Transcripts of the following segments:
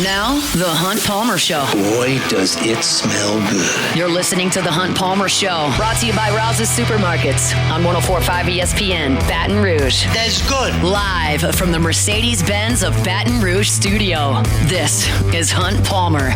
Now, The Hunt Palmer Show. Boy, does it smell good. You're listening to The Hunt Palmer Show, brought to you by Rouse's Supermarkets on 104.5 ESPN, Baton Rouge. That's good. Live from the Mercedes-Benz of Baton Rouge studio, this is Hunt Palmer.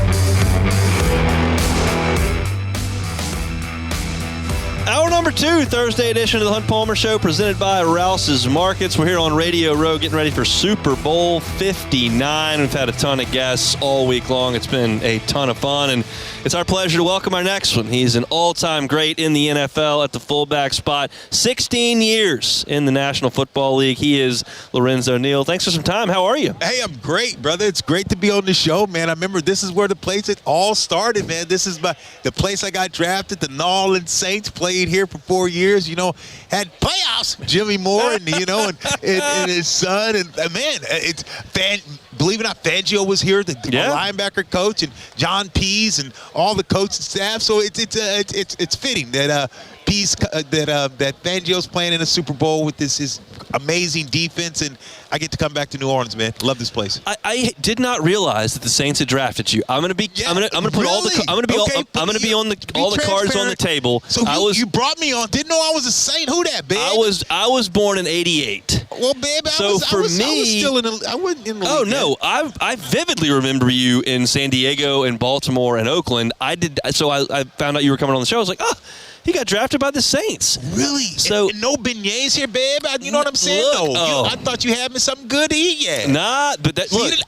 Hour number 2, Thursday edition of the Hunt Palmer Show, presented by Rouse's Markets. We're here on Radio Row getting ready for Super Bowl 59. We've had a ton of guests all week long. It's been a ton of fun, and it's our pleasure to welcome our next one. He's an all-time great in the NFL at the fullback spot. 16 years in the National Football League. He is Lorenzo. Neal, thanks for some time. How are you? Hey, I'm great, brother. It's great to be on the show, man. I remember this is where the place it all started, man. This is the place I got drafted. The New Orleans Saints played here for 4 years, had playoffs. Jimmy Moore and his son, and man, believe it or not, Fangio was here, the linebacker coach, and John Pease and all the coaching staff. So it's fitting that that Fangio's playing in a Super Bowl with his amazing defense, and I get to come back to New Orleans, man. Love this place. I did not realize that the Saints had drafted you. I'm gonna be put really? all the I'm gonna be on all the cards on the table. So you brought me on. Didn't know I was a Saint. Who that, babe? I was born in '88. Well, babe, I wasn't in the Oh league, no, I vividly remember you in San Diego and Baltimore and Oakland. I found out you were coming on the show. I was like, he got drafted by the Saints. Really? So and no beignets here, babe? You know what I'm saying? I thought you had me something good to eat yet. Nah, but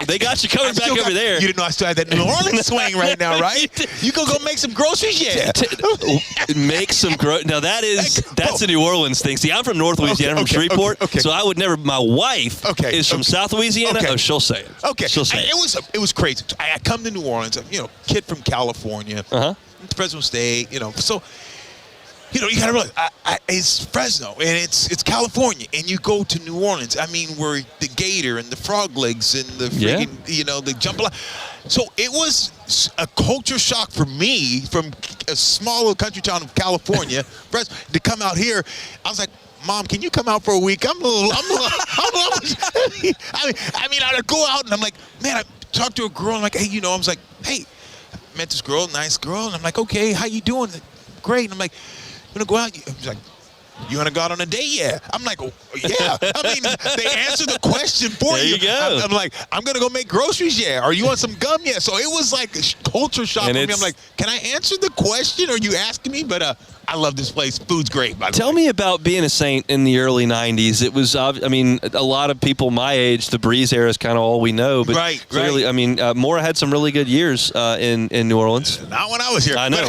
they got you coming back over there. You didn't know I still had that New Orleans swing right now, right? You go make some groceries yet? Make some groceries. Now that's a New Orleans thing. See, I'm from North Louisiana, from Shreveport, so I would never. My wife is from South Louisiana. Oh, she'll say it. Okay, she'll say it was crazy. I come to New Orleans, kid from California, Fresno State, so. You got to realize, it's Fresno, and it's California, and you go to New Orleans. I mean, where the gator and the frog legs and the freaking, the jambalaya. So it was a culture shock for me from a small little country town of California, Fresno, to come out here. I was like, Mom, can you come out for a week? I go out, and I'm like, man, I talked to a girl, and I'm like, hey, I was like, hey, I met this girl, nice girl, and I'm like, okay, how you doing? Great. And I'm like, you want to go out? He's like, you want to go out on a date? Yeah. I'm like, oh, yeah. I mean, they answer the question for you. There you go. I'm like, I'm going to go make groceries, yeah. Or you want some gum, yeah. So it was like a culture shock for me. I'm like, can I answer the question? Or are you asking me? But I love this place. Food's great, by the way. Tell me about being a Saint in the early 90s. It was, a lot of people my age, the Breeze era is kind of all we know. But clearly, Moore had some really good years in New Orleans. Not when I was here. I know.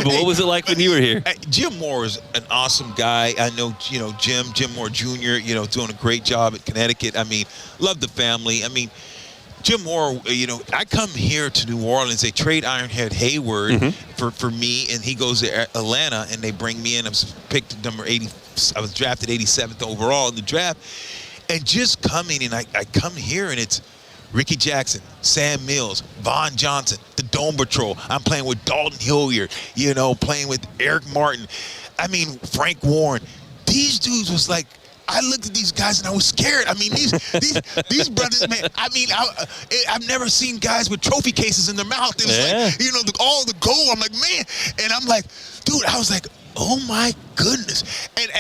But what was it like when you were here? Jim Moore is an awesome guy. I know, Jim Moore Jr., doing a great job at Connecticut. Love the family. Jim Moore, I come here to New Orleans. They trade Ironhead Hayward for me, and he goes to Atlanta, and they bring me in. I was picked number 80. I was drafted 87th overall in the draft. And just coming, and I come here, and it's Ricky Jackson, Sam Mills, Von Johnson, the Dome Patrol. I'm playing with Dalton Hilliard, playing with Eric Martin. Frank Warren. These dudes was like, I looked at these guys and I was scared. These brothers, man. I've never seen guys with trophy cases in their mouth. It was like, all the gold. I'm like, man. And I'm like, dude, I was like, oh my goodness. And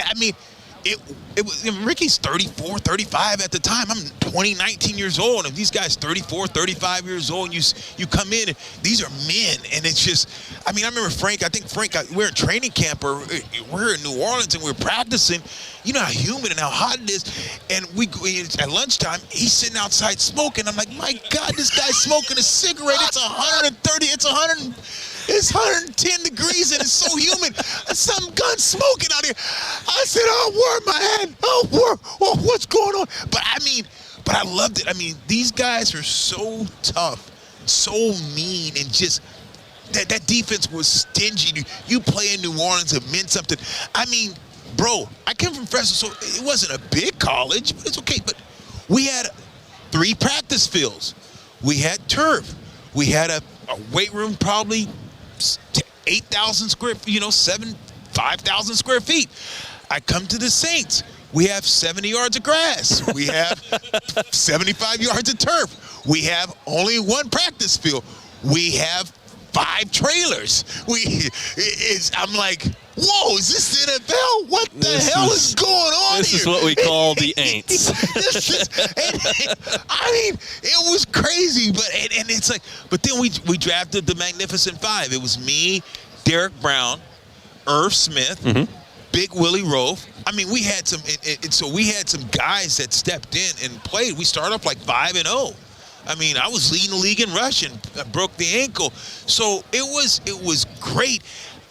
it was Ricky's 34, 35 at the time. I'm 20, 19 years old, and these guys 34, 35 years old, and you come in, and these are men, and it's just, I remember Frank, we're in training camp, or we're in New Orleans, and we're practicing. You know how humid and how hot it is, and at lunchtime, he's sitting outside smoking. I'm like, my God, this guy's smoking a cigarette. It's 130, it's 110 degrees, and it's so humid. Some gun smoking out here. I said, oh, word, my head. Oh, what's going on? But I loved it. These guys are so tough, so mean, and just that defense was stingy. You play in New Orleans, it meant something. Bro, I came from Fresno, so it wasn't a big college, but it's okay. But we had 3 practice fields. We had turf. We had a weight room, probably 8,000 square feet, 5,000 square feet. I come to the Saints. We have 70 yards of grass. We have 75 yards of turf. We have only one practice field. We have 5 trailers. I'm like, whoa, is this the NFL? What the hell is going on This here? is what we call the Aints. I mean, it was crazy, but it's like, but then we drafted the Magnificent Five. It was me, Derek Brown, Irv Smith, Big Willie Rofe. I mean, we had some, so we had some guys that stepped in and played. We started off like 5-0. I mean, I was leading the league in rushing. I broke the ankle. So it was great.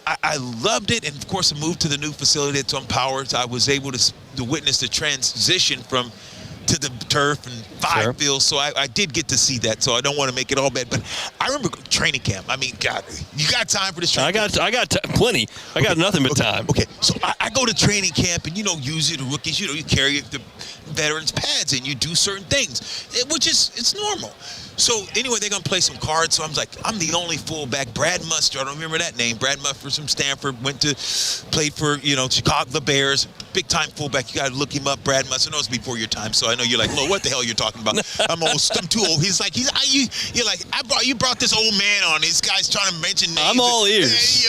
I loved it. And, of course, I moved to the new facility that's on Powers. I was able to witness the transition to the turf and 5 fields. So I did get to see that. So I don't want to make it all bad. But I remember training camp. I mean, God, you got time for this training camp? I got plenty. I got nothing but time. Okay, so I go to training camp, and, usually the rookies, you carry the veterans' pads, and you do certain things, which is, it's normal. So, anyway, they're going to play some cards. So, I'm like, I'm the only fullback. Brad Muster, I don't remember that name. Brad Muster from Stanford, played for, Chicago, the Bears. Big-time fullback. You got to look him up. Brad Muster. I know it's before your time, so I know you're like, Lo, what the hell you're talking about? I'm too old. He's like, you're like, you brought this old man on. This guy's trying to mention names. I'm all ears.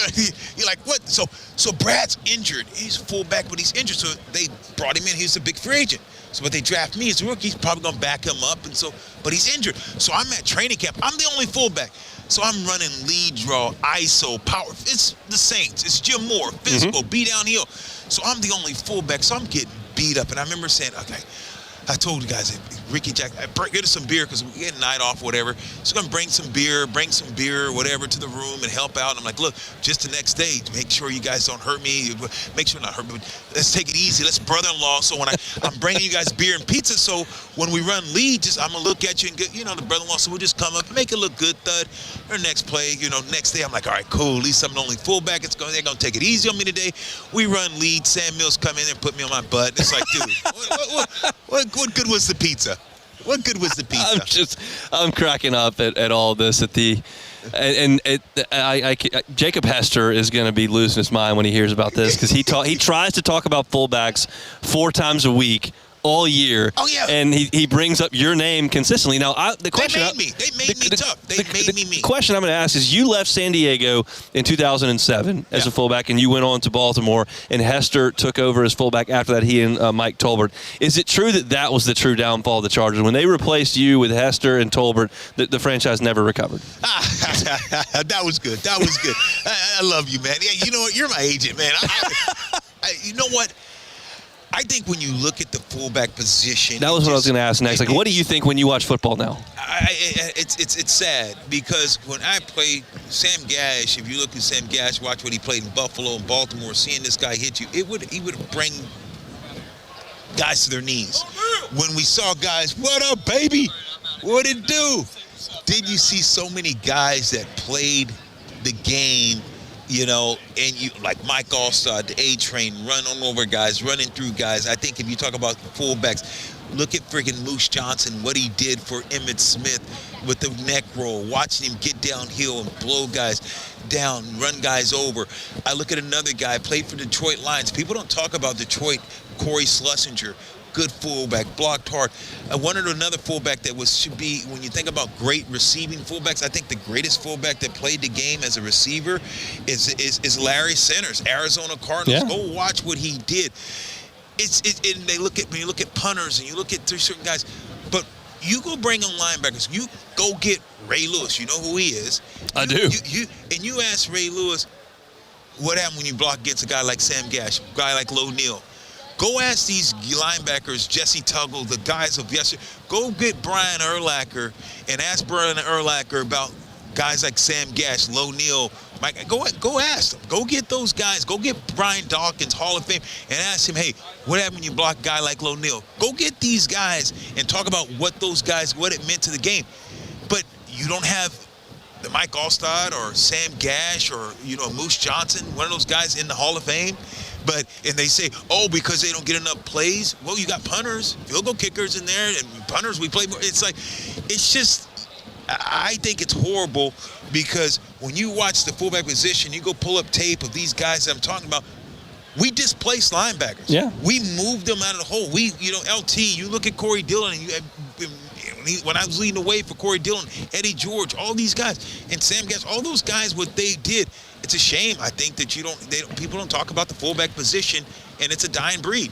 You're like, what? So Brad's injured. He's a fullback, but he's injured. So they brought him in. He's a big free agent. So but they draft me as a rookie. He's probably going to back him up. But he's injured. So I'm at training camp. I'm the only fullback. So I'm running lead draw, ISO, power. It's the Saints. It's Jim Moore, physical, beat downhill. So I'm the only fullback. So I'm getting beat up. And I remember saying, okay, I told you guys, Ricky Jack, get us some beer because we had a night off, whatever. So I'm going to bring some beer, whatever, to the room and help out. And I'm like, look, just the next day, make sure you guys don't hurt me. Make sure not hurt me. Let's take it easy. Let's brother-in-law. So when I'm bringing you guys beer and pizza, so when we run lead, I'm going to look at you and get, the brother-in-law. So we'll just come up and make it look good, thud. Or next play, next day, I'm like, all right, cool. At least I'm the only fullback. They're going to take it easy on me today. We run lead. Sam Mills come in and put me on my butt. It's like, dude, what good was the pizza? What good was the pizza? I'm cracking up at all this Jacob Hester is going to be losing his mind when he hears about this because he tries to talk about fullbacks 4 times a week all year. Oh, yeah. And he brings up your name consistently. Now, the question They made me tough. They made me mean. The question I'm going to ask is, you left San Diego in 2007 as a fullback, and you went on to Baltimore, and Hester took over as fullback after that, he and Mike Tolbert. Is it true that was the true downfall of the Chargers? When they replaced you with Hester and Tolbert, the franchise never recovered? That was good. That was good. I love you, man. Yeah, you know what? You're my agent, man. You know what? I think when you look at the fullback position, that was what I was going to ask next. Like, what do you think when you watch football now? It's sad because when I played Sam Gash, if you look at Sam Gash, watch what he played in Buffalo and Baltimore, seeing this guy hit you, he would bring guys to their knees. When we saw guys, what up, baby? What it do? Did you see so many guys that played the game? And you like Mike Allstott, the A-Train, run on over guys, running through guys. I think if you talk about fullbacks, look at friggin' Moose Johnson, what he did for Emmitt Smith with the neck roll, watching him get downhill and blow guys down, run guys over. I look at another guy, played for Detroit Lions. People don't talk about Detroit, Corey Schlesinger. Good fullback, blocked hard. I wanted another fullback that should be, when you think about great receiving fullbacks, I think the greatest fullback that played the game as a receiver is Larry Centers, Arizona Cardinals. Yeah. Go watch what he did. And they look at, when you look at punters and you look at certain guys, but you go bring on linebackers. You go get Ray Lewis. You know who he is. I do. You ask Ray Lewis, what happened when you block against a guy like Sam Gash, a guy like Neal? Go ask these linebackers, Jesse Tuggle, the guys of yesterday. Go get Brian Urlacher and ask Brian Urlacher about guys like Sam Gash, Neal, Mike. Go ask them. Go get those guys. Go get Brian Dawkins, Hall of Fame, and ask him, hey, what happened when you block a guy like Neal? Go get these guys and talk about what it meant to the game. But you don't have the Mike Allstott or Sam Gash or, Moose Johnson, one of those guys in the Hall of Fame. And they say, because they don't get enough plays. Well, you got punters, field goal kickers in there, and punters, we play more. It's like, I think it's horrible because when you watch the fullback position, you go pull up tape of these guys that I'm talking about, We displaced linebackers. Yeah. We moved them out of the hole. LT, you look at Corey Dillon, and when I was leading the way for Corey Dillon, Eddie George, all these guys, and Sam Gass, all those guys, what they did, it's a shame, I think, that people don't talk about the fullback position, and it's a dying breed.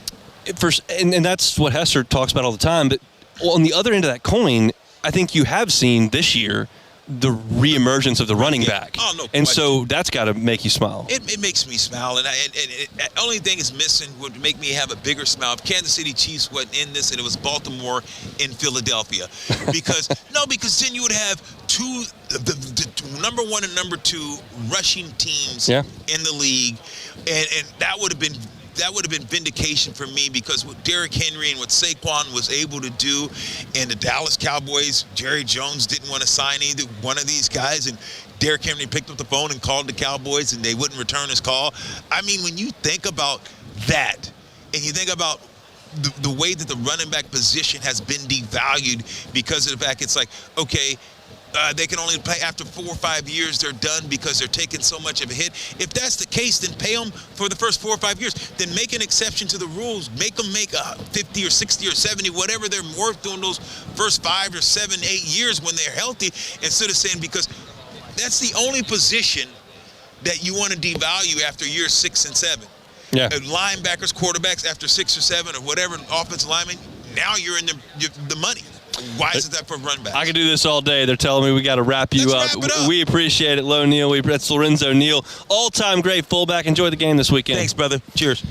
And that's what Hester talks about all the time. But on the other end of that coin, I think you have seen this year the reemergence of the running back. Oh, no and question. so that's got to make you smile. It makes me smile, and the only thing is missing would make me have a bigger smile if Kansas City Chiefs wasn't in this and it was Baltimore in Philadelphia. Because then you would have the number 1 and number 2 rushing teams in the league, and that would have been vindication for me, because what Derrick Henry and what Saquon was able to do, and the Dallas Cowboys, Jerry Jones didn't want to sign either one of these guys, and Derrick Henry picked up the phone and called the Cowboys, and they wouldn't return his call. I mean, when you think about that, and you think about the way that the running back position has been devalued because of the fact it's like, okay, they can only play after 4 or 5 years. They're done because they're taking so much of a hit. If that's the case, then pay them for the first 4 or 5 years. Then make an exception to the rules. Make them make 50 or 60 or 70, whatever they're worth during those first 5 or 7, 8 years when they're healthy, instead of saying, because that's the only position that you want to devalue after years 6 and 7. Yeah. Linebackers, quarterbacks, after 6 or 7 or whatever, offensive linemen, now you're in the money. Why is it that for run back? I could do this all day. They're telling me we got to wrap you up. Wrap it up. We appreciate it, Neal. That's Lorenzo Neal, all-time great fullback. Enjoy the game this weekend. Thanks, brother. Cheers.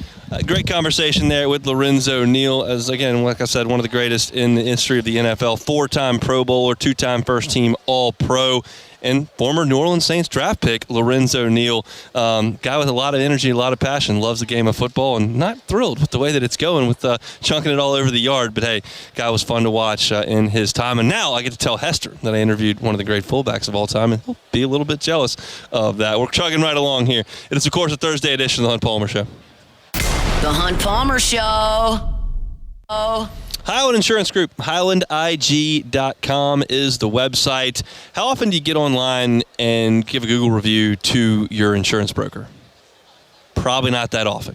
Great conversation there with Lorenzo Neal, as, again, like I said, one of the greatest in the history of the NFL. 4-time Pro Bowler, 2-time first-team All-Pro, and former New Orleans Saints draft pick, Lorenzo Neal. Guy with a lot of energy, a lot of passion, loves the game of football, and not thrilled with the way that it's going with chunking it all over the yard. But, hey, guy was fun to watch in his time. And now I get to tell Hester that I interviewed one of the great fullbacks of all time, and he'll be a little bit jealous of that. We're chugging right along here. It is, of course, a Thursday edition of the Hunt Palmer Show. The Hunt Palmer Show. Highland Insurance Group, HighlandIG.com is the website. How often do you get online and give a Google review to your insurance broker? Probably not that often.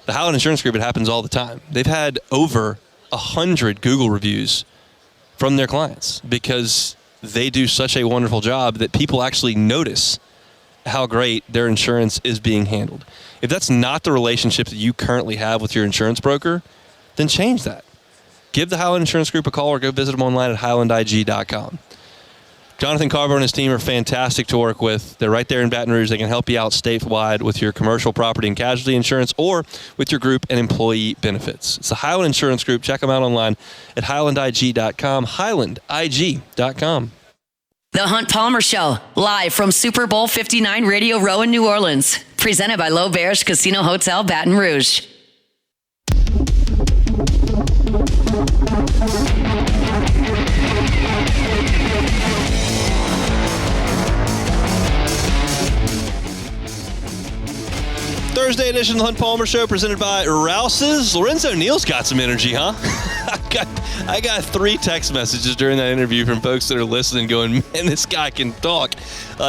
The Highland Insurance Group, it happens all the time. They've had over 100 Google reviews from their clients because they do such a wonderful job that people actually notice how great their insurance is being handled. If that's not the relationship that you currently have with your insurance broker, then change that. Give the Highland Insurance Group a call or go visit them online at HighlandIG.com. Jonathan Carver and his team are fantastic to work with. They're right there in Baton Rouge. They can help you out statewide with your commercial property and casualty insurance or with your group and employee benefits. It's the Highland Insurance Group. Check them out online at HighlandIG.com, HighlandIG.com. The Hunt Palmer Show, live from Super Bowl 59 Radio Row in New Orleans. Presented by L'Auberge Casino Hotel, Baton Rouge. Thursday edition of the Hunt Palmer Show, presented by Rouse's. Lorenzo Neal's got some energy, huh? I got 3 text messages during that interview from folks that are listening going, man, this guy can talk.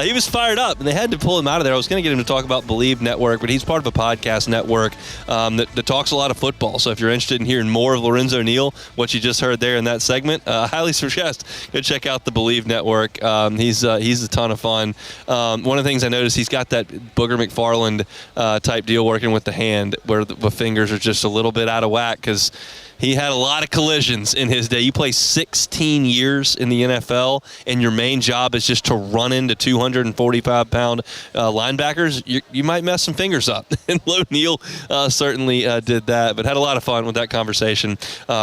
He was fired up, and they had to pull him out of there. I was going to get him to talk about Believe Network, but he's part of a podcast network that talks a lot of football. So if you're interested in hearing more of Lorenzo Neal, what you just heard there in that segment, highly suggest go check out the Believe Network. He's a ton of fun. One of the things I noticed, he's got that Booger McFarland type deal working with the hand where the fingers are just a little bit out of whack because he had a lot of collisions in his day. You play 16 years in the NFL, and your main job is just to run into 245-pound linebackers. You might mess some fingers up. And Neal certainly did that, but had a lot of fun with that conversation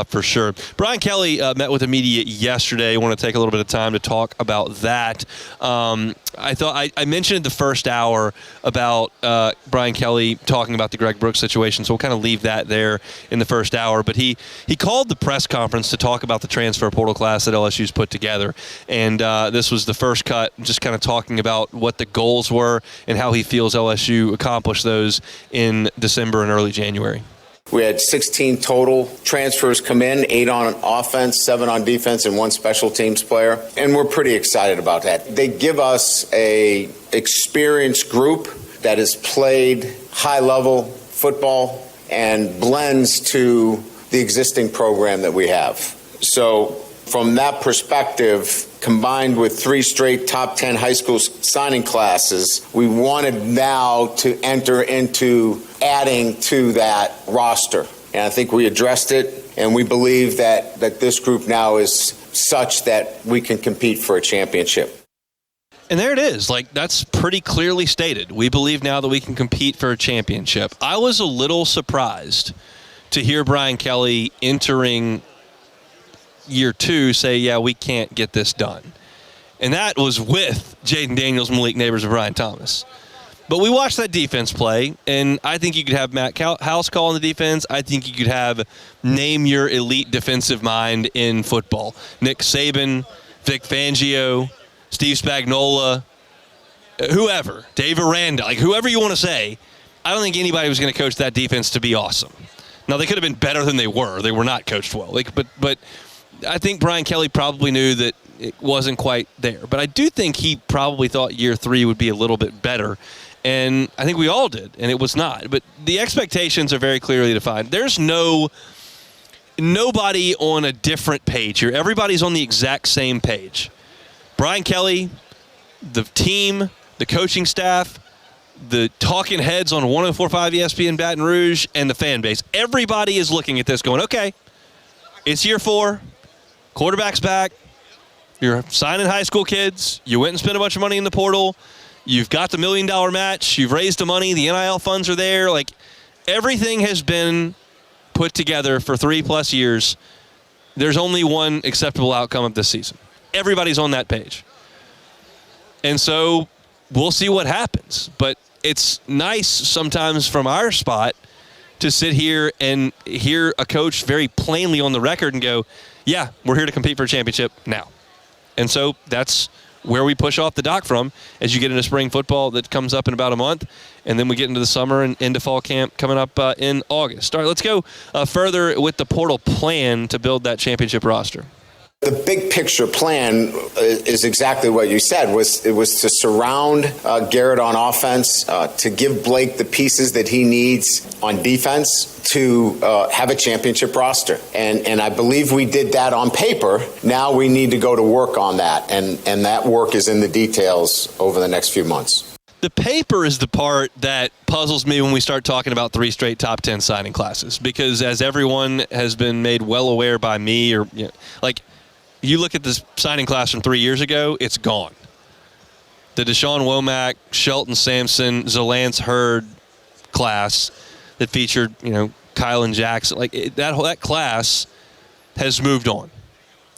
for sure. Brian Kelly met with the media yesterday. I want to take a little bit of time to talk about that. I thought I mentioned the first hour about Brian Kelly talking about the Greg Brooks situation, so we'll kind of leave that there in the first hour. But he called the press conference to talk about the transfer portal class that LSU's put together. And this was the first cut, just kind of talking about what the goals were and how he feels LSU accomplished those in December and early January. We had 16 total transfers come in, 8 on offense, 7 on defense, and 1 special teams player. And we're pretty excited about that. They give us a experienced group that has played high level football and blends to the existing program that we have. So from that perspective, combined with 3 straight top 10 high school signing classes, we wanted now to enter into adding to that roster. And I think we addressed it, and we believe that this group now is such that we can compete for a championship. And there it is. Like, that's pretty clearly stated. We believe now that we can compete for a championship. I was a little surprised to hear Brian Kelly entering year 2 say, yeah, we can't get this done. And that was with Jaden Daniels, Malik Neighbors, and Brian Thomas. But we watched that defense play, and I think you could have Matt House call on the defense. I think you could have name your elite defensive mind in football. Nick Saban, Vic Fangio, Steve Spagnuolo, whoever, Dave Aranda, like whoever you want to say. I don't think anybody was going to coach that defense to be awesome. Now, they could have been better than they were. They were not coached well. But I think Brian Kelly probably knew that it wasn't quite there. But I do think he probably thought year 3 would be a little bit better. And I think we all did, and it was not. But the expectations are very clearly defined. There's nobody on a different page here. Everybody's on the exact same page. Brian Kelly, the team, the coaching staff, the talking heads on 104.5 ESPN Baton Rouge, and the fan base. Everybody is looking at this going, okay, it's year 4, quarterback's back, you're signing high school kids, you went and spent a bunch of money in the portal, you've got the $1 million match, you've raised the money, the NIL funds are there. Like, everything has been put together for 3+ years. There's only one acceptable outcome of this season. Everybody's on that page. And so we'll see what happens. But it's nice sometimes from our spot to sit here and hear a coach very plainly on the record and go, yeah, we're here to compete for a championship now. And so that's where we push off the dock from as you get into spring football that comes up in about a month. And then we get into the summer and into fall camp coming up in August. All right, let's go further with the portal plan to build that championship roster. The big picture plan is exactly what you said. It was to surround Garrett on offense, to give Blake the pieces that he needs on defense to have a championship roster. And I believe we did that on paper. Now we need to go to work on that. And that work is in the details over the next few months. The paper is the part that puzzles me when we start talking about 3 straight top 10 signing classes, because as everyone has been made well aware by me, or you look at this signing class from 3 years ago, it's gone. The Deshaun Womack, Shelton Sampson, Zalance Hurd class that featured, Kylan Jackson, that class has moved on.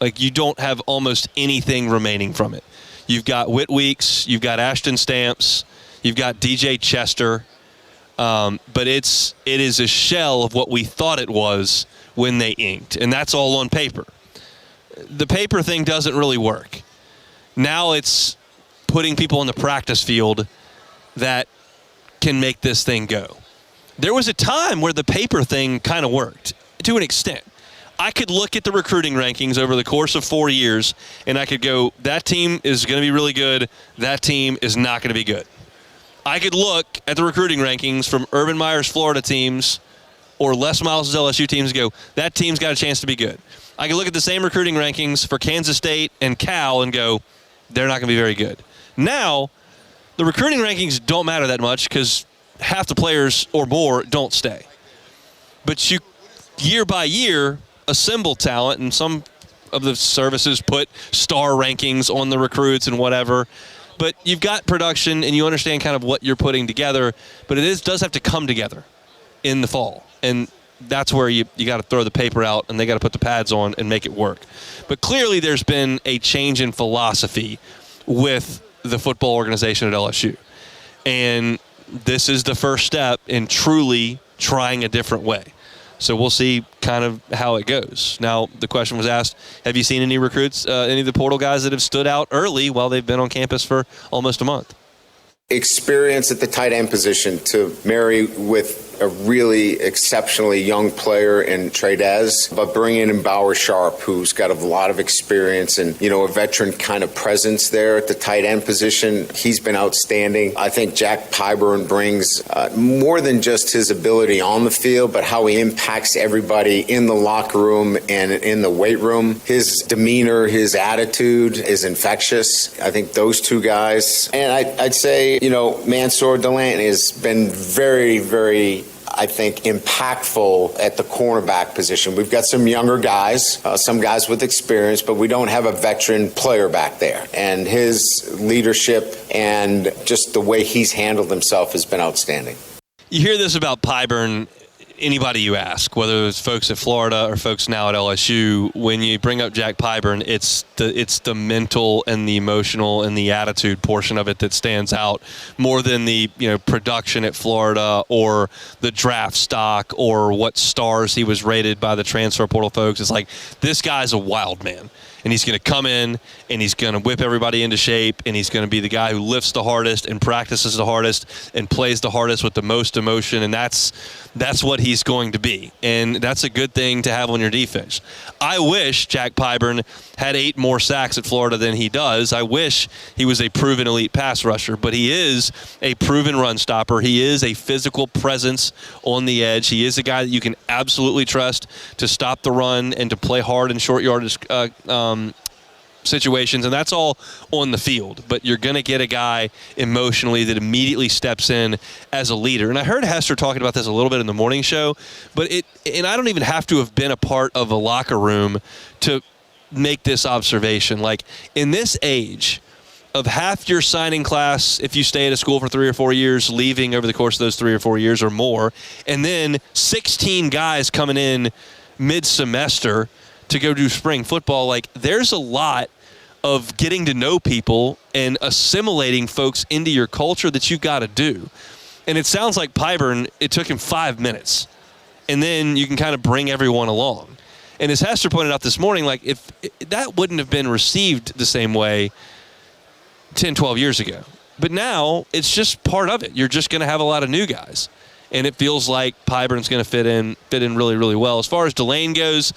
Like, you don't have almost anything remaining from it. You've got Whit Weeks, you've got Ashton Stamps, you've got DJ Chester, but it is a shell of what we thought it was when they inked, and that's all on paper. The paper thing doesn't really work. Now it's putting people on the practice field that can make this thing go. There was a time where the paper thing kind of worked to an extent. I could look at the recruiting rankings over the course of 4 years, and I could go, that team is going to be really good, that team is not going to be good. I could look at the recruiting rankings from Urban Meyer's Florida teams or Les Miles' LSU teams and go, that team's got a chance to be good. I can look at the same recruiting rankings for Kansas State and Cal and go, they're not going to be very good. Now, the recruiting rankings don't matter that much because half the players or more don't stay. But you, year by year, assemble talent, and some of the services put star rankings on the recruits and whatever. But you've got production, and you understand kind of what you're putting together. But it does have to come together in the fall. And that's where you got to throw the paper out, and they got to put the pads on and make it work. But clearly there's been a change in philosophy with the football organization at LSU. And this is the first step in truly trying a different way. So we'll see kind of how it goes. Now, the question was asked, have you seen any recruits, any of the portal guys that have stood out early while they've been on campus for almost a month? Experience at the tight end position to marry with a really exceptionally young player in Tradez, but bringing in Bauer Sharp, who's got a lot of experience and, a veteran kind of presence there at the tight end position. He's been outstanding. I think Jack Pyburn brings more than just his ability on the field, but how he impacts everybody in the locker room and in the weight room. His demeanor, his attitude is infectious. I think those two guys. And I'd say, Mansour Delant has been very, very, I think, impactful at the cornerback position. We've got some younger guys, some guys with experience, but we don't have a veteran player back there. And his leadership and just the way he's handled himself has been outstanding. You hear this about Pyburn, anybody you ask, whether it's folks at Florida or folks now at LSU, when you bring up Jack Pyburn, it's the mental and the emotional and the attitude portion of it that stands out more than the production at Florida or the draft stock or what stars he was rated by the transfer portal folks. It's like, this guy's a wild man. And he's going to come in and he's going to whip everybody into shape, and he's going to be the guy who lifts the hardest and practices the hardest and plays the hardest with the most emotion, and that's what he's going to be. And that's a good thing to have on your defense. I wish Jack Pyburn had 8 more sacks at Florida than he does. I wish he was a proven elite pass rusher, but he is a proven run stopper. He is a physical presence on the edge. He is a guy that you can absolutely trust to stop the run and to play hard in short yardage situations, and that's all on the field. But you're going to get a guy emotionally that immediately steps in as a leader. And I heard Hester talking about this a little bit in the morning show, but and I don't even have to have been a part of a locker room to make this observation. Like, in this age of half your signing class, if you stay at a school for 3 or 4 years, leaving over the course of those 3 or 4 years or more, and then 16 guys coming in mid-semester to go do spring football, like, there's a lot of getting to know people and assimilating folks into your culture that you've got to do. And it sounds like Pyburn, it took him 5 minutes. And then you can kind of bring everyone along. And as Hester pointed out this morning, like, if that wouldn't have been received the same way 10, 12 years ago. But now it's just part of it. You're just going to have a lot of new guys. And it feels like Pyburn's going to fit in really, really well. As far as Delane goes,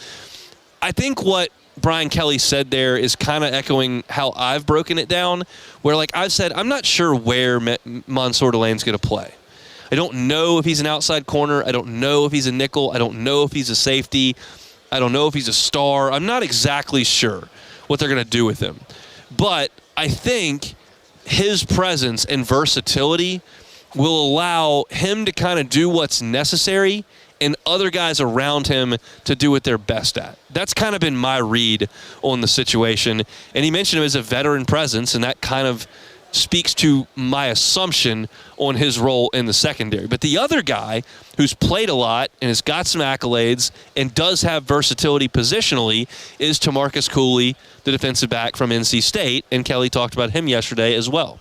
I think what Brian Kelly said there is kind of echoing how I've broken it down, where, like I've said, I'm not sure where Mansour Delane's going to play. I don't know if he's an outside corner. I don't know if he's a nickel. I don't know if he's a safety. I don't know if he's a star. I'm not exactly sure what they're going to do with him. But I think his presence and versatility will allow him to kind of do what's necessary and other guys around him to do what they're best at. That's kind of been my read on the situation. And he mentioned him as a veteran presence, and that kind of speaks to my assumption on his role in the secondary. But the other guy who's played a lot and has got some accolades and does have versatility positionally is Tamarcus Cooley, the defensive back from NC State, and Kelly talked about him yesterday as well.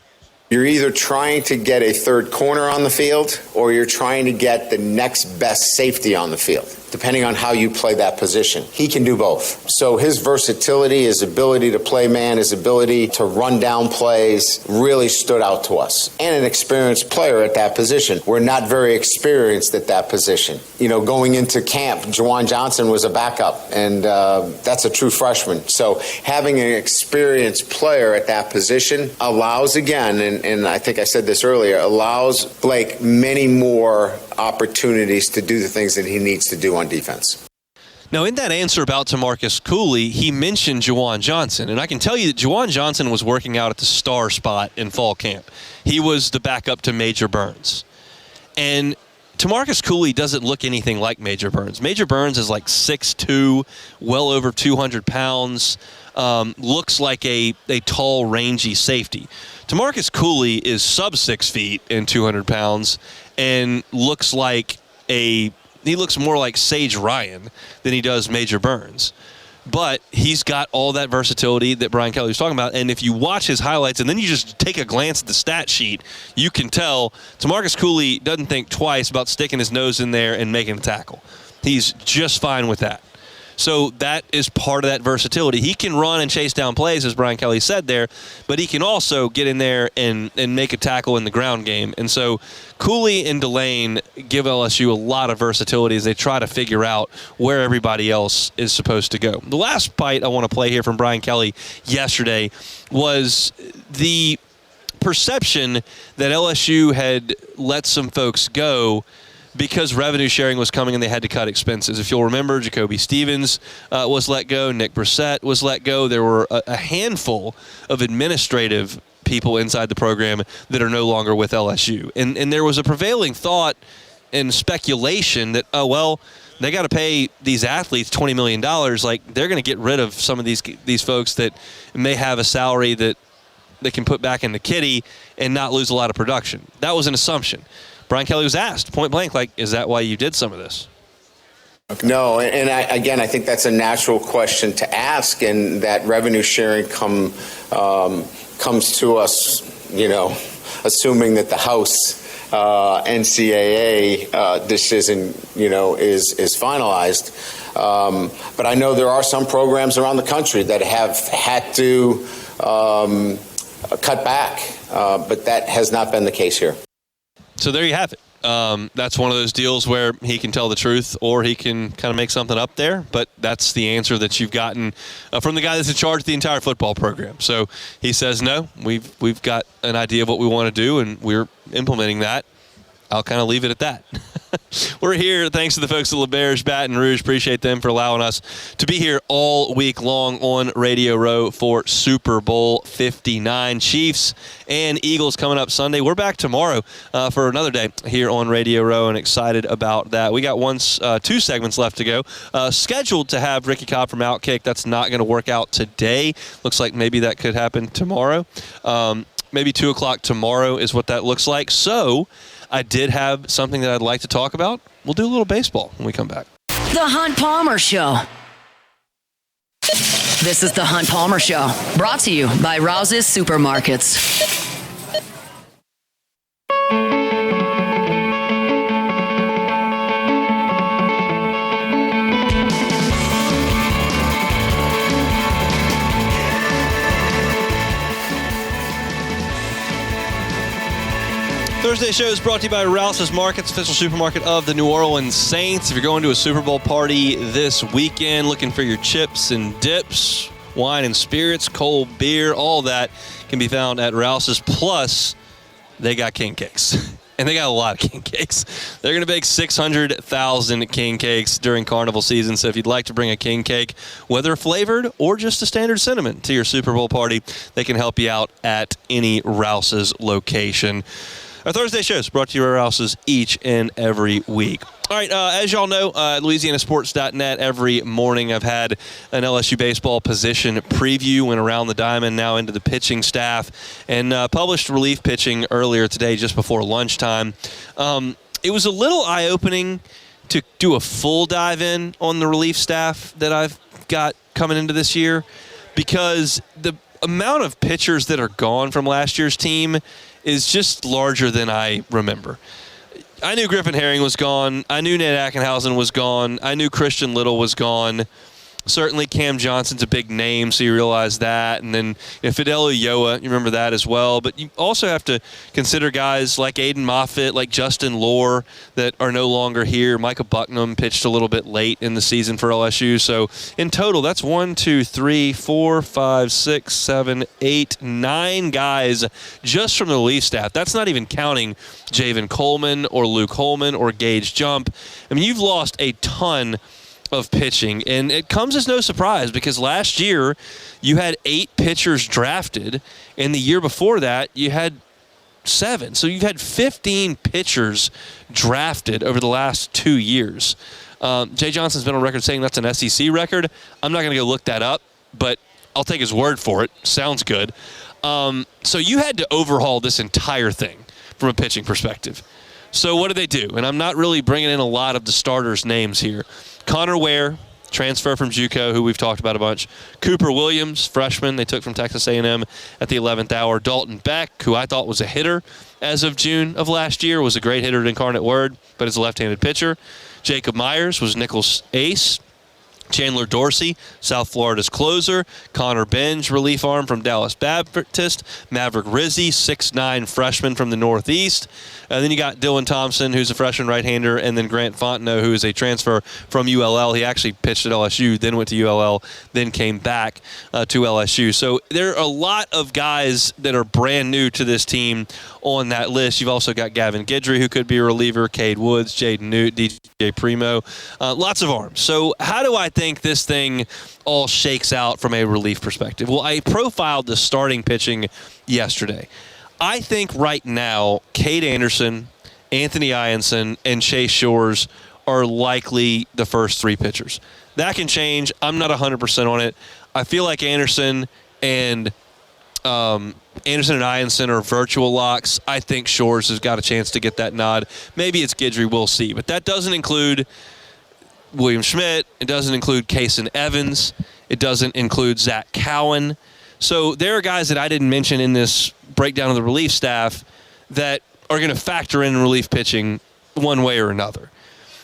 You're either trying to get a third corner on the field or you're trying to get the next best safety on the field, depending on how you play that position. He can do both. So his versatility, his ability to play man, his ability to run down plays really stood out to us. And an experienced player at that position. We're not very experienced at that position. Going into camp, Juwan Johnson was a backup, and that's a true freshman. So having an experienced player at that position allows, again, and I think I said this earlier, allows Blake many more opportunities to do the things that he needs to do on defense. Now, in that answer about Tamarcus Cooley, he mentioned Juwan Johnson. And I can tell you that Juwan Johnson was working out at the star spot in fall camp. He was the backup to Major Burns. And Tamarcus Cooley doesn't look anything like Major Burns. Major Burns is like 6'2", well over 200 pounds, looks like a tall, rangy safety. Tamarcus Cooley is sub 6 feet and 200 pounds and looks like he looks more like Sage Ryan than he does Major Burns. But he's got all that versatility that Brian Kelly was talking about. And if you watch his highlights and then you just take a glance at the stat sheet, you can tell Tamarcus Cooley doesn't think twice about sticking his nose in there and making a tackle. He's just fine with that. So that is part of that versatility. He can run and chase down plays, as Brian Kelly said there, but he can also get in there and make a tackle in the ground game. And so Cooley and Delane give LSU a lot of versatility as they try to figure out where everybody else is supposed to go. The last bite I want to play here from Brian Kelly yesterday was the perception that LSU had let some folks go because revenue sharing was coming and they had to cut expenses. If you'll remember, Jacoby Stevens was let go. Nick Brissett was let go. There were a handful of administrative people inside the program that are no longer with LSU. And there was a prevailing thought and speculation that, oh, well, they got to pay these athletes $20 million. Like, they're going to get rid of some of these folks that may have a salary that they can put back in the kitty and not lose a lot of production. That was an assumption. Brian Kelly was asked point blank, like, is that why you did some of this? No, and I think that's a natural question to ask, and that revenue sharing comes to us, assuming that the House NCAA decision, is finalized. But I know there are some programs around the country that have had to cut back, but that has not been the case here. So there you have it. That's one of those deals where he can tell the truth or he can kind of make something up there, but that's the answer that you've gotten from the guy that's in charge of the entire football program. So he says, no, we've got an idea of what we want to do, and we're implementing that. I'll kind of leave it at that. We're here thanks to the folks at LeBear's Baton Rouge. Appreciate them for allowing us to be here all week long on Radio Row for Super Bowl 59. Chiefs and Eagles coming up Sunday. We're back tomorrow for another day here on Radio Row, and excited about that. We got two segments left to go. Scheduled to have Ricky Cobb from Outkick. That's not going to work out today. Looks like maybe that could happen tomorrow. Maybe 2 o'clock tomorrow is what that looks like. So I did have something that I'd like to talk about. We'll do a little baseball when we come back. The Hunt Palmer Show. This is the Hunt Palmer Show, brought to you by Rouse's Supermarkets. Thursday show is brought to you by Rouse's Markets, official supermarket of the New Orleans Saints. If you're going to a Super Bowl party this weekend, looking for your chips and dips, wine and spirits, cold beer, all that can be found at Rouse's. Plus, they got king cakes. And they got a lot of king cakes. They're going to bake 600,000 king cakes during carnival season. So if you'd like to bring a king cake, whether flavored or just a standard cinnamon, to your Super Bowl party, they can help you out at any Rouse's location. Our Thursday show is brought to you by Rouse's each and every week. All right, as y'all know, at LouisianaSports.net, every morning I've had an LSU baseball position preview, went around the diamond, now into the pitching staff, and published relief pitching earlier today just before lunchtime. It was a little eye-opening to do a full dive-in on the relief staff that I've got coming into this year, because the amount of pitchers that are gone from last year's team is just larger than I remember. I knew Griffin Herring was gone. I knew Ned Ackenhausen was gone. I knew Christian Little was gone. Certainly Cam Johnson's a big name, so you realize that. And then Fidel Ulloa, you remember that as well. But you also have to consider guys like Aiden Moffitt, like Justin Lohr, that are no longer here. Micah Bucknam pitched a little bit late in the season for LSU. So in total, that's 1, 2, 3, 4, 5, 6, 7, 8, 9 guys just from the relief staff. That's not even counting Javen Coleman or Luke Holman or Gage Jump. I mean, you've lost a ton of pitching, and it comes as no surprise because last year you had 8 pitchers drafted, and the year before that you had 7. So you've had 15 pitchers drafted over the last 2 years. Jay Johnson's been on record saying that's an SEC record. I'm not going to go look that up, but I'll take his word for it. Sounds good. So you had to overhaul this entire thing from a pitching perspective. So what did they do? And I'm not really bringing in a lot of the starters' names here. Connor Ware, transfer from JUCO, who we've talked about a bunch. Cooper Williams, freshman, they took from Texas A&M at the 11th hour. Dalton Beck, who I thought was a hitter as of June of last year, was a great hitter at Incarnate Word, but is a left-handed pitcher. Jacob Myers was Nichols' ace. Chandler Dorsey, South Florida's closer. Connor Benj, relief arm from Dallas Baptist. Maverick Rizzi, 6'9" freshman from the Northeast. And then you got Dylan Thompson, who's a freshman right-hander, and then Grant Fontenot, who is a transfer from ULL. He actually pitched at LSU, then went to ULL, then came back to LSU. So there are a lot of guys that are brand new to this team on that list. You've also got Gavin Guidry, who could be a reliever, Cade Woods, Jaden Newt, DJ Primo. Lots of arms. So how do I think this thing all shakes out from a relief perspective? Well, I profiled the starting pitching yesterday. I think right now, Cade Anderson, Anthony Ianson, and Chase Shores are likely the first three pitchers. That can change. I'm not 100% on it. I feel like Anderson and Ianson are virtual locks. I think Shores has got a chance to get that nod. Maybe it's Guidry. We'll see. But that doesn't include William Schmidt. It doesn't include Kason Evans. It doesn't include Zach Cowan. So there are guys that I didn't mention in this breakdown of the relief staff that are going to factor in relief pitching one way or another.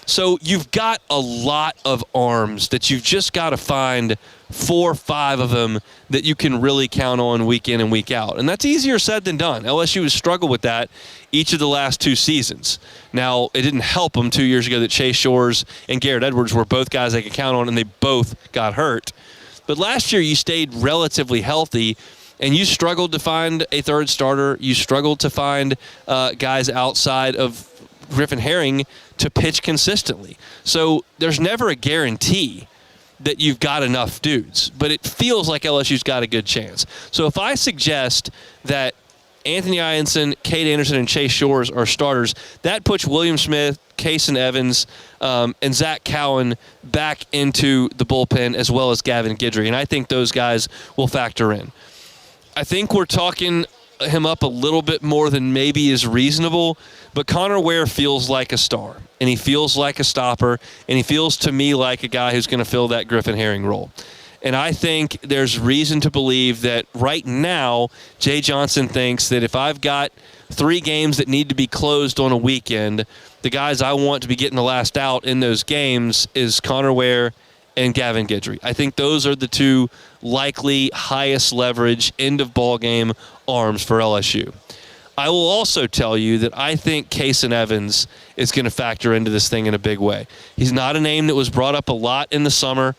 So you've got a lot of arms that you've just got to find 4 or 5 of them that you can really count on week in and week out. And that's easier said than done. LSU has struggled with that each of the last 2 seasons. Now, it didn't help them 2 years ago that Chase Shores and Garrett Edwards were both guys they could count on, and they both got hurt. But last year you stayed relatively healthy, and you struggled to find a third starter. You struggled to find guys outside of Griffin Herring to pitch consistently. So there's never a guarantee that you've got enough dudes, but it feels like LSU's got a good chance. So if I suggest that Anthony Ianson, Cade Anderson, and Chase Shores are starters, that puts William Smith, Kason Evans, and Zach Cowan back into the bullpen, as well as Gavin Guidry, and I think those guys will factor in. I think we're talking him up a little bit more than maybe is reasonable, but Connor Ware feels like a star, and he feels like a stopper, and he feels to me like a guy who's going to fill that Griffin Herring role. And I think there's reason to believe that right now, Jay Johnson thinks that if I've got 3 games that need to be closed on a weekend, the guys I want to be getting the last out in those games is Connor Ware and Gavin Guidry. I think those are the 2 likely highest leverage end of ball game arms for LSU. I will also tell you that I think Kason Evans is going to factor into this thing in a big way. He's not a name that was brought up a lot in the summer,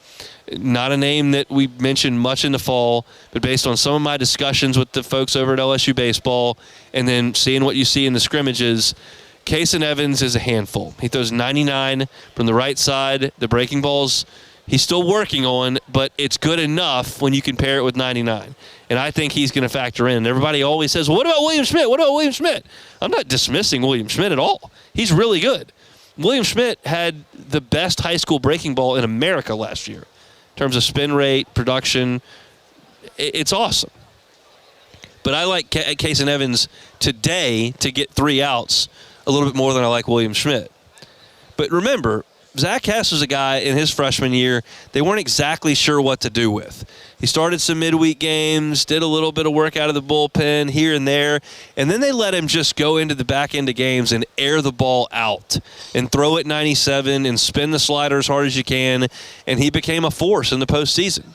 not a name that we mentioned much in the fall, but based on some of my discussions with the folks over at LSU Baseball and then seeing what you see in the scrimmages, Kason Evans is a handful. He throws 99 from the right side. The breaking balls he's still working on, but it's good enough when you compare it with 99. And I think he's going to factor in. Everybody always says, well, what about William Schmidt? What about William Schmidt? I'm not dismissing William Schmidt at all. He's really good. William Schmidt had the best high school breaking ball in America last year in terms of spin rate, production. It's awesome. But I like Kason Evans today to get 3 outs a little bit more than I like William Schmidt. But remember, Zach Hess was a guy in his freshman year they weren't exactly sure what to do with. He started some midweek games, did a little bit of work out of the bullpen here and there, and then they let him just go into the back end of games and air the ball out and throw it 97 and spin the slider as hard as you can, and he became a force in the postseason.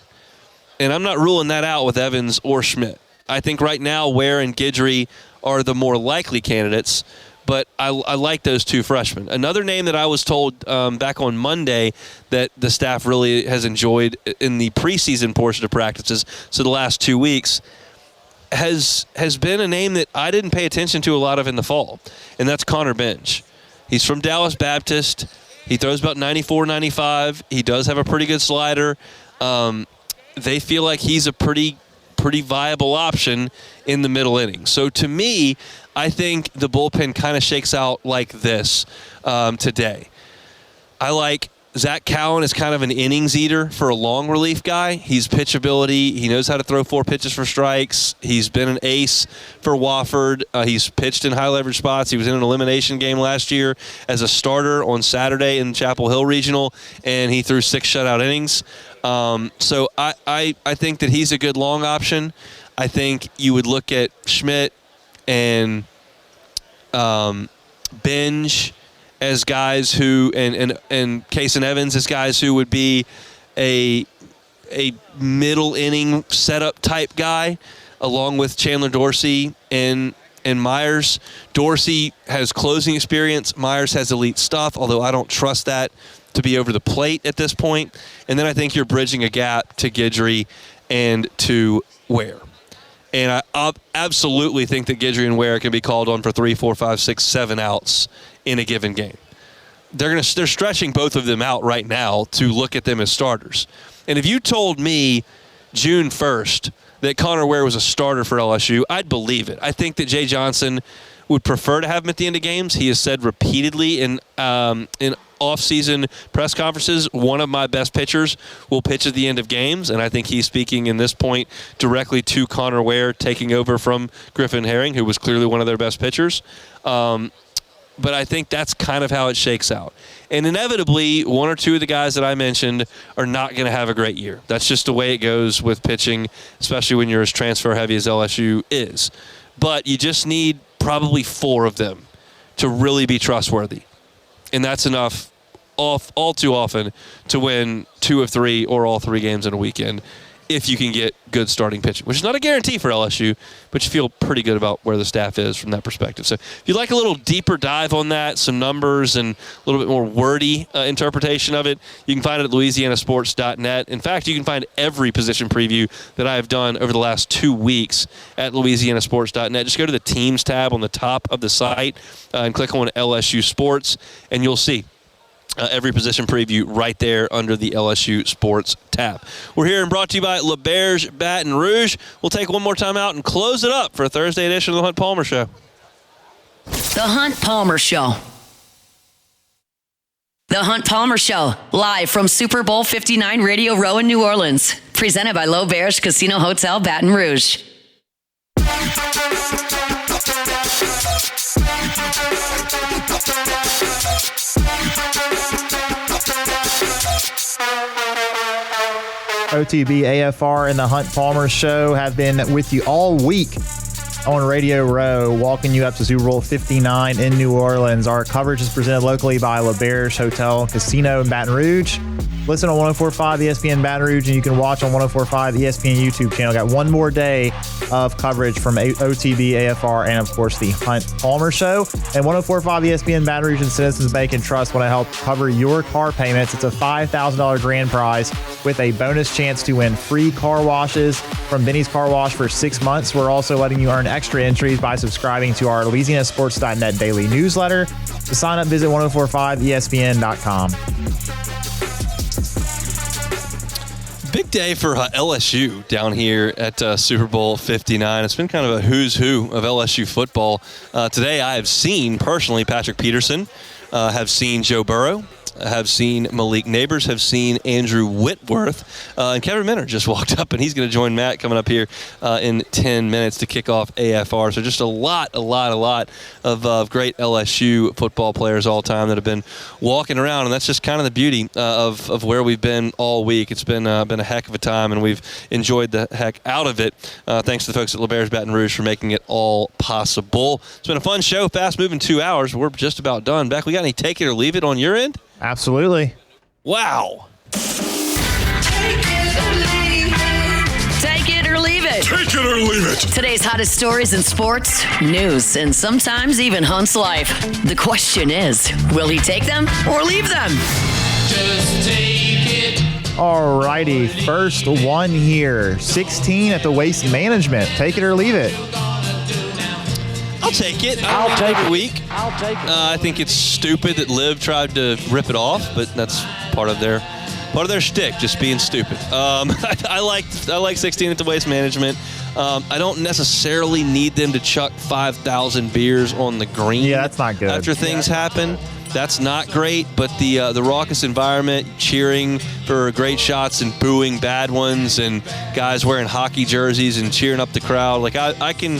And I'm not ruling that out with Evans or Schmidt. I think right now Ware and Guidry are the more likely candidates, but I like those 2 freshmen. Another name that I was told back on Monday that the staff really has enjoyed in the preseason portion of practices, so the last 2 weeks, has been a name that I didn't pay attention to a lot of in the fall, and that's Connor Benj. He's from Dallas Baptist. He throws about 94, 95. He does have a pretty good slider. They feel like he's a pretty viable option in the middle innings. So to me, I think the bullpen kind of shakes out like this today. I like Zach Cowan is kind of an innings eater for a long relief guy. He's pitchability. He knows how to throw 4 pitches for strikes. He's been an ace for Wofford. He's pitched in high leverage spots. He was in an elimination game last year as a starter on Saturday in Chapel Hill Regional, and he threw 6 shutout innings. So I think that he's a good long option. I think you would look at Schmidt and Benj as guys who, and Kason Evans as guys who would be a middle inning setup type guy, along with Chandler Dorsey and Myers. Dorsey has closing experience. Myers has elite stuff, although I don't trust that to be over the plate at this point. And then I think you're bridging a gap to Guidry and to Ware. And I absolutely think that Guidry and Ware can be called on for 3, 4, 5, 6, 7 outs in a given game. They're stretching both of them out right now to look at them as starters. And if you told me June 1st that Connor Ware was a starter for LSU, I'd believe it. I think that Jay Johnson would prefer to have him at the end of games. He has said repeatedly in off-season press conferences, one of my best pitchers will pitch at the end of games, and I think he's speaking in this point directly to Connor Ware, taking over from Griffin Herring, who was clearly one of their best pitchers. But I think that's kind of how it shakes out. And inevitably, one or two of the guys that I mentioned are not going to have a great year. That's just the way it goes with pitching, especially when you're as transfer heavy as LSU is. But you just need probably 4 of them to really be trustworthy. And that's enough all too often to win 2 of 3 or all 3 games in a weekend if you can get good starting pitching, which is not a guarantee for LSU, but you feel pretty good about where the staff is from that perspective. So if you'd like a little deeper dive on that, some numbers and a little bit more wordy interpretation of it, you can find it at louisianasports.net. In fact, you can find every position preview that I have done over the last 2 weeks at louisianasports.net. Just go to the Teams tab on the top of the site and click on LSU Sports, and you'll see every position preview right there under the LSU Sports tab. We're here and brought to you by LeBear's Baton Rouge. We'll take one more time out and close it up for a Thursday edition of the Hunt Palmer Show. The Hunt Palmer Show. The Hunt Palmer Show, live from Super Bowl 59 Radio Row in New Orleans. Presented by L'Auberge Casino Hotel, Baton Rouge. OTB, AFR, and the Hunt Palmer Show have been with you all week on Radio Row, walking you up to Super Bowl 59 in New Orleans. Our coverage is presented locally by LeBear's Hotel Casino in Baton Rouge. Listen on 104.5 ESPN Baton Rouge, and you can watch on 104.5 ESPN YouTube channel. Got one more day of coverage from OTB, AFR, and, of course, the Hunt Palmer Show. And 104.5 ESPN Baton Rouge and Citizens Bank and Trust want to help cover your car payments. It's a $5,000 grand prize with a bonus chance to win free car washes from Benny's Car Wash for 6 months. We're also letting you earn extra entries by subscribing to our LouisianaSports.net daily newsletter. To sign up, visit 1045ESPN.com. Big day for LSU down here at Super Bowl 59. It's been kind of a who's who of LSU football. Today I have seen, personally, Patrick Peterson, have seen Joe Burrow, have seen Malik Neighbors, have seen Andrew Whitworth, and Kevin Minter just walked up, and he's going to join Matt coming up here in 10 minutes to kick off AFR. So just a lot of great LSU football players all time that have been walking around, and that's just kind of the beauty of where we've been all week. It's been a heck of a time, and we've enjoyed the heck out of it. Thanks to the folks at LeBear's Baton Rouge for making it all possible. It's been a fun show, fast-moving 2 hours. We're just about done. Beck, we got any take it or leave it on your end? Absolutely. Wow. Take it or leave it. Take it or leave it. Take it or leave it. Today's hottest stories in sports, news, and sometimes even Hunt's life. The question is, will he take them or leave them? Just take it. All righty. First one here. 16 at the Waste Management. Take it or leave it. I'll take it. I'll take it. Week. I'll take it. I think it's stupid that Liv tried to rip it off, but that's part of their shtick, just being stupid. I like 16 at the Waste Management. I don't necessarily need them to chuck 5,000 beers on the green. Yeah, that's not good. After things happen. That's not great, but the raucous environment, cheering for great shots and booing bad ones, and guys wearing hockey jerseys and cheering up the crowd. Like I can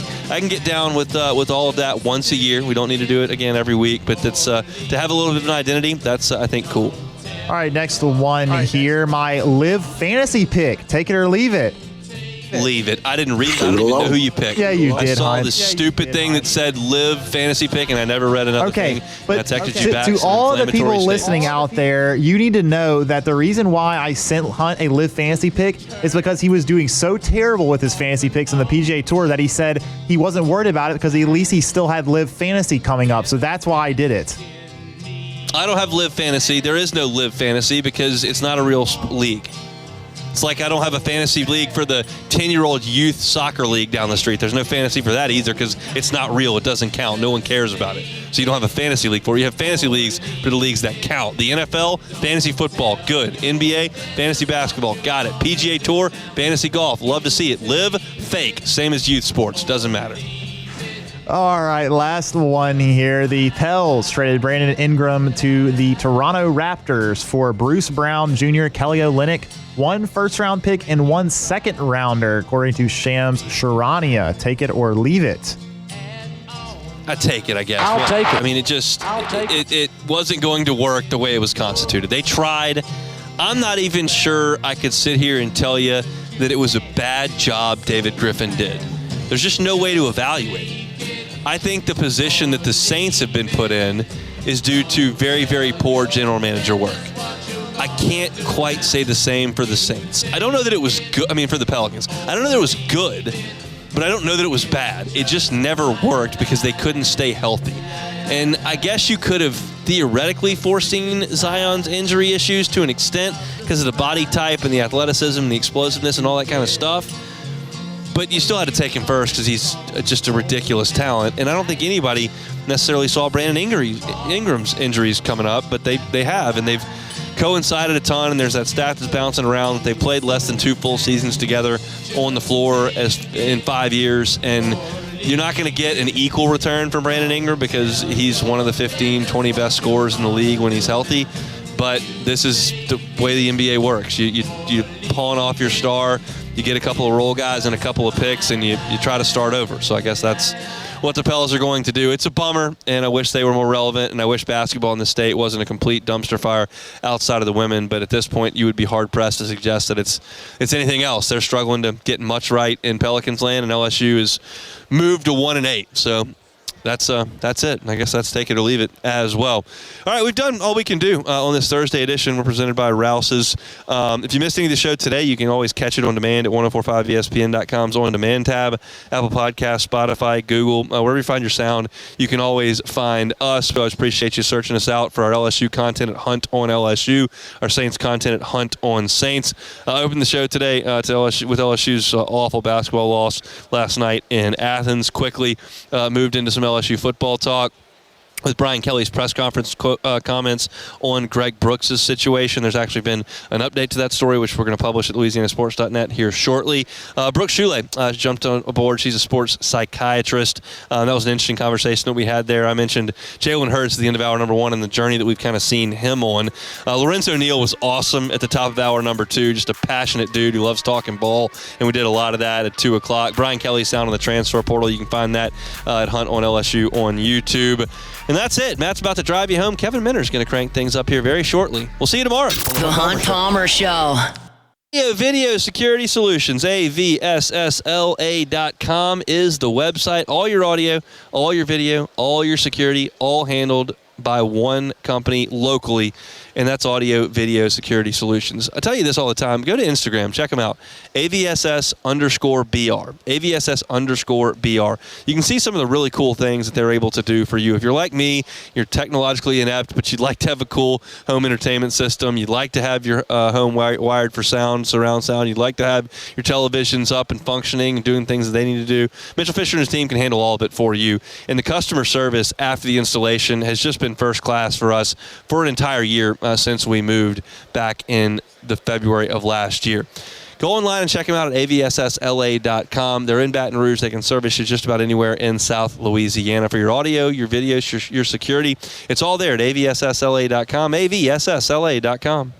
get down with all of that once a year. We don't need to do it again every week, but that's to have a little bit of an identity. That's I think cool. All right, next one here. My Live fantasy pick. Take it or leave it. Leave it. I didn't read it. I don't even know who you picked. Yeah, you I did, saw Hunt. this Yeah, you stupid did, thing Hunt. that said live fantasy pick, and I never read another thing. But I texted you back. to some all the inflammatory people listening statements. out there, you need to know that the reason why I sent Hunt a live fantasy pick is because he was doing so terrible with his fantasy picks on the PGA Tour that he said he wasn't worried about it because at least he still had live fantasy coming up. So that's why I did it. I don't have live fantasy. There is no live fantasy because it's not a real league. It's like I don't have a fantasy league for the 10-year-old youth soccer league down the street. There's no fantasy for that either because it's not real. It doesn't count. No one cares about it. So you don't have a fantasy league for it. You have fantasy leagues for the leagues that count. The NFL, fantasy football, good. NBA, fantasy basketball, got it. PGA Tour, fantasy golf, love to see it. Live, fake, same as youth sports, doesn't matter. All right, last one here. The Pels traded Brandon Ingram to the Toronto Raptors for Bruce Brown Jr., Kelly Olynyk, 1 first-round pick, and 1 second-rounder, according to Shams Charania. Take it or leave it. I take it, I guess. I'll take it. I mean, it wasn't going to work the way it was constituted. They tried. I'm not even sure I could sit here and tell you that it was a bad job David Griffin did. There's just no way to evaluate it. I think the position that the Saints have been put in is due to very, very poor general manager work. I can't quite say the same for the Saints. I don't know that it was good. I mean, for the Pelicans. I don't know that it was good, but I don't know that it was bad. It just never worked because they couldn't stay healthy. And I guess you could have theoretically foreseen Zion's injury issues to an extent because of the body type and the athleticism and the explosiveness and all that kind of stuff. But you still had to take him first because he's just a ridiculous talent. And I don't think anybody necessarily saw Brandon Ingram's injuries coming up, but they have, and they've coincided a ton, and there's that stat that's bouncing around. They played less than 2 full seasons together on the floor in 5 years, and you're not going to get an equal return from Brandon Ingram because he's one of the 15, 20 best scorers in the league when he's healthy. But this is the way the NBA works. You pawn off your star, you get a couple of role guys and a couple of picks, and you try to start over. So I guess that's what the Pels are going to do. It's a bummer, and I wish they were more relevant, and I wish basketball in the state wasn't a complete dumpster fire outside of the women. But at this point, you would be hard-pressed to suggest that it's anything else. They're struggling to get much right in Pelicans land, and LSU is moved to 1-8. So that's it. I guess that's take it or leave it as well. All right, we've done all we can do on this Thursday edition. We're presented by Rouse's. If you missed any of the show today, you can always catch it on demand at 1045ESPN.com's on-demand tab, Apple Podcasts, Spotify, Google, wherever you find your sound. You can always find us. We always appreciate you searching us out for our LSU content at Hunt on LSU, our Saints content at Hunt on Saints. I opened the show today with LSU's awful basketball loss last night in Athens. Quickly moved into some LSU football talk with Brian Kelly's press conference comments on Greg Brooks' situation. There's actually been an update to that story, which we're going to publish at LouisianaSports.net here shortly. Brooke Shuley jumped on aboard. She's a sports psychiatrist. That was an interesting conversation that we had there. I mentioned Jalen Hurts at the end of hour number 1 and the journey that we've kind of seen him on. Lorenzo Neal was awesome at the top of hour number 2, just a passionate dude who loves talking ball, and we did a lot of that at 2 o'clock. Brian Kelly's sound on the transfer portal. You can find that at Hunt on LSU on YouTube. And that's it. Matt's about to drive you home. Kevin Minner's going to crank things up here very shortly. We'll see you tomorrow. The Hunt Palmer Show. Video Security Solutions, AVSSLA.com is the website. All your audio, all your video, all your security, all handled by one company locally, and that's Audio Video Security Solutions. I tell you this all the time. Go to Instagram. Check them out. AVSS_BR. AVSS_BR. You can see some of the really cool things that they're able to do for you. If you're like me, you're technologically inept, but you'd like to have a cool home entertainment system. You'd like to have your home wired for sound, surround sound. You'd like to have your televisions up and functioning and doing things that they need to do. Mitchell Fisher and his team can handle all of it for you. And the customer service after the installation has just been first class for us for an entire year since we moved back in the February of last year. Go online and check them out at avssla.com. They're in Baton Rouge. They can service you just about anywhere in South Louisiana for your audio, your videos, your security. It's all there at avssla.com, avssla.com.